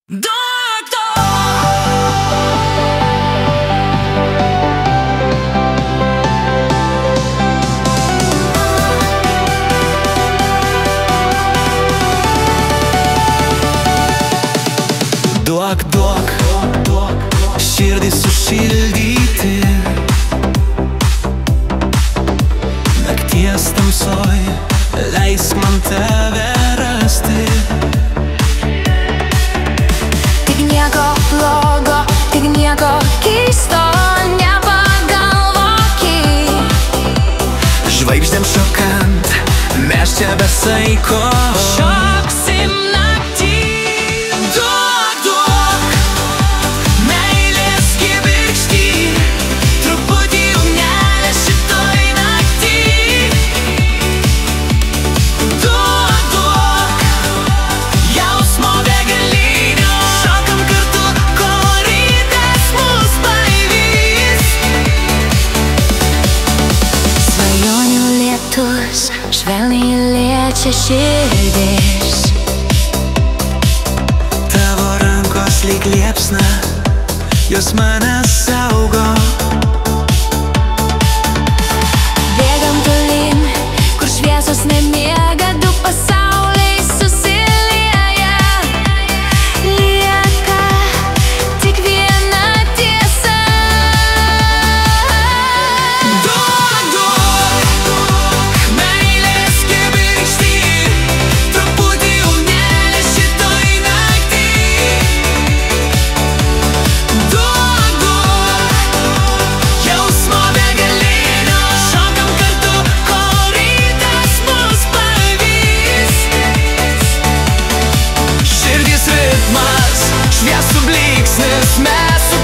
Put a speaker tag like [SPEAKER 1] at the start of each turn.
[SPEAKER 1] Duok, duok, širdį sušildyti. Nakties tamsoj leisk man tave rasti.
[SPEAKER 2] Tik nieko blogo, tik nieko keisto nepagalvoki.
[SPEAKER 1] Žvaigždėm šokant, mes čia be saiko
[SPEAKER 2] Šoksim naktį.
[SPEAKER 1] Duok, meilės kibirkštį, truputį ugnelės šitoj naktį. Duok, jausmo begalinio, šokam kartu, kol rytas mus paivys.
[SPEAKER 2] Svajonių lietus švelniai liečia širdis.
[SPEAKER 1] Tavo rankos lyg liepsna, jos mane saugo.
[SPEAKER 2] Bėgam tolyn, kur šviesos nemiega, du pasauliai susilieja. Lieka tik viena tiesa.
[SPEAKER 1] Duok, meilės kibirkštį, truputį ugnelės šitoj naktį. Duok, jausmo begalinio, šokam kartu, kol rytas mus paivys. Širdis ritmas, šviesų blyksnis, mes su